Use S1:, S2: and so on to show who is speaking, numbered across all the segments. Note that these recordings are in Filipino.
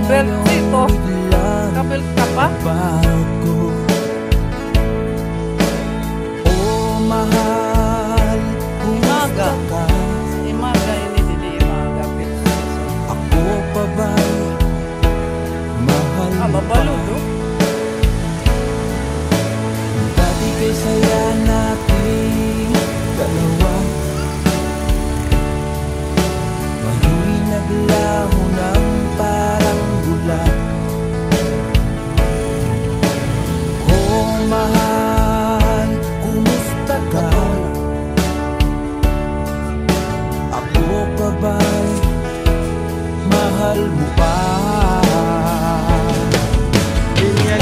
S1: belt dito. Kabelt ka pa?
S2: Oh, mahal,
S1: Imaga. Imaga, hindi imaga.
S2: ako pa ba'y mahal mo pa?
S1: Mabalod, oh.
S2: Dati kay saya natin dalawa, ngayon naglaho ng parang bulan. Oh, mahal, kumusta ka? Ako pa ba'y mahal mo pa?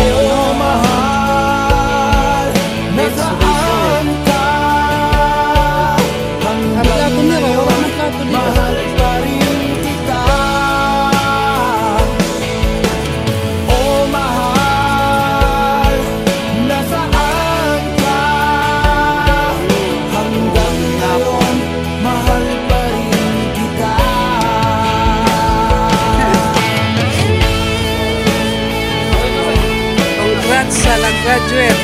S2: Oh, mahal, nasaan ka? Hanggang ngayon, mahal pa rin kita. Oh, mahal, nasaan ka? Hanggang ngayon, mahal pa rin kita.
S1: Congrats sa nag-graduate.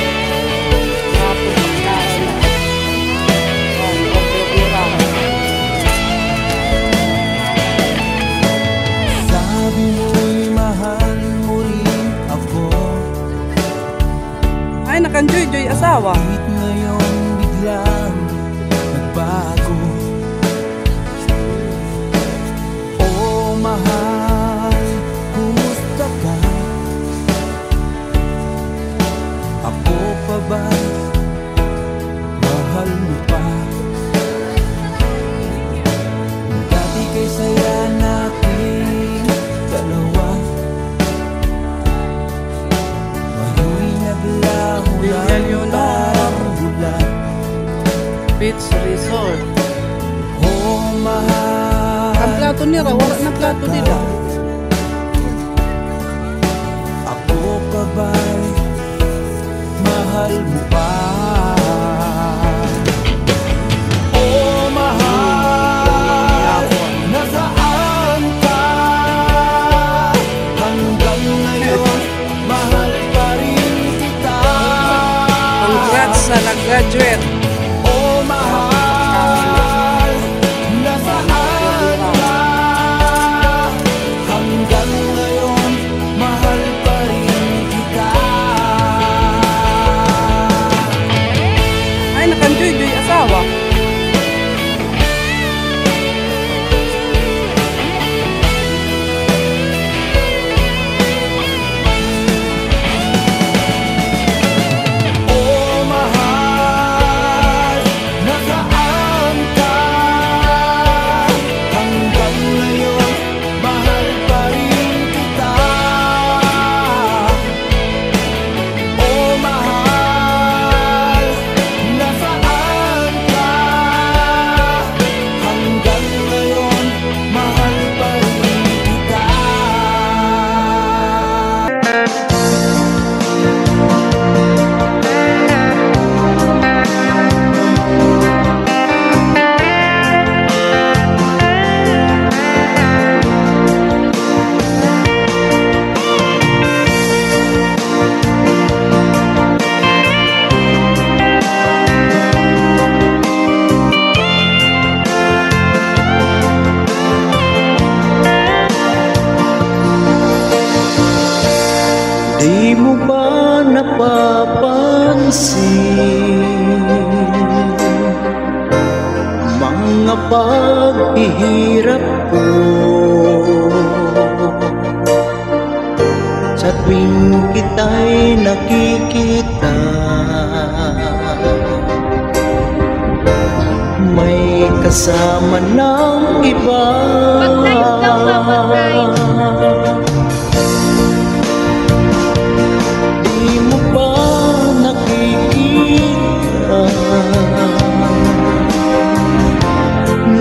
S2: Sabi mo'y mahal mo rin ako,
S1: Ay, nakanjoy-joy asawa.
S2: kahit ngayon biglang nagbago. Oh, mahal, kumusta ka? Ako pa ba'y mahal mo pa? Dati kay saya natin dalawa, ngayon naglaho
S1: Bigyan yun,
S2: ng parang bulan.
S1: Beach Resort.
S2: Oh, mahal,
S1: Ang plato niya, wala na plato nila.
S2: ako pa ba'y mahal mo pa? Oh, mahal, nasaan ka? Hanggang ngayon, mahal pa rin kita.
S1: Congrats sa nag-graduate.
S2: Oh, mahal, nasaan ka? Hanggang ngayon, mahal pa rin kita.
S1: Ay, nakanjoy-joy asawa.
S2: Oh, mahal, nasaan ka? Hanggang ngayon, mahal pa rin kita. Oh, mahal, nasaan ka? Hanggang ngayon, mahal pa rin kita. Di mo ba napapansin mga paghihirap ko? Sa tuwing kita'y nakikita, may kasama ng iba. Di mo ba nakikita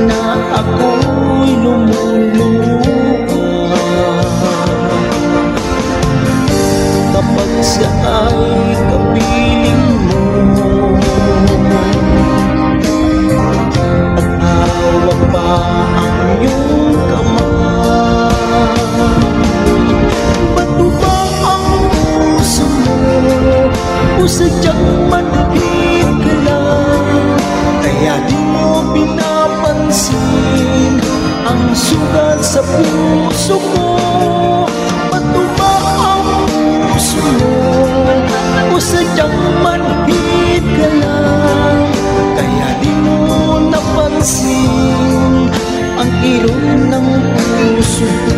S2: na ako'y lumuluha kapag siya ay kapiling mo? At hawak pa ang iyong kamay. sugat sa puso ko. Bato ba ang puso mo? O sadyang manhid ka lang, kaya di mo napansin ang ilong ng puso ko.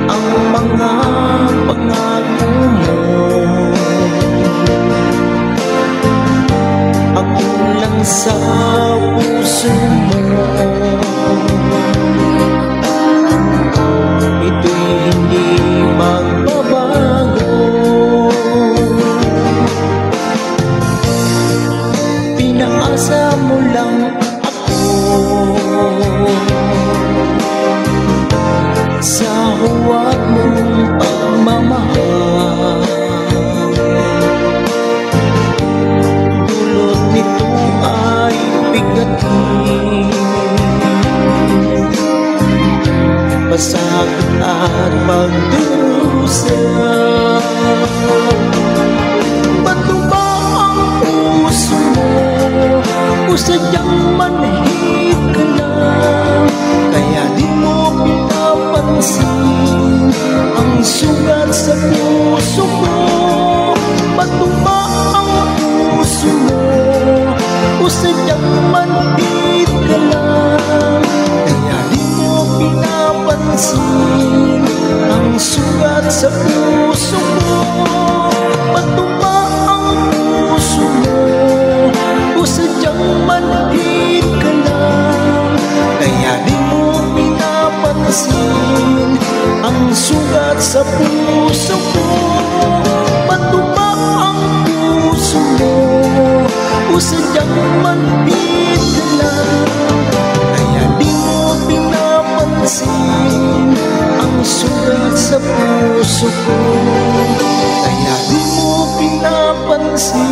S2: Ang mga pangako mo, ako lang sa puso mo. Ito'y hindi magbabago. Pinaasa mo lang sa huwag mong pagmamahal. Dulot nito ay bigatin, pasakit at magdusa. Bato ba ang puso mo? O sadyang manhid ka lang, kaya di mo pinapansin ang sugat sa puso ko. Bato ba ang puso mo? O sadyang manhid ka lang, kaya di mo pinapansin ang sugat sa puso ko. Bato ba ang puso mo? O sadyang manhid ka lang, kaya di mo pinapansin ang sugat sa puso ko. Bato ba ang puso mo? O sadyang manhid ka lang, kaya di mo pinapansin ang sugat sa puso ko. Kaya di mo pinapansin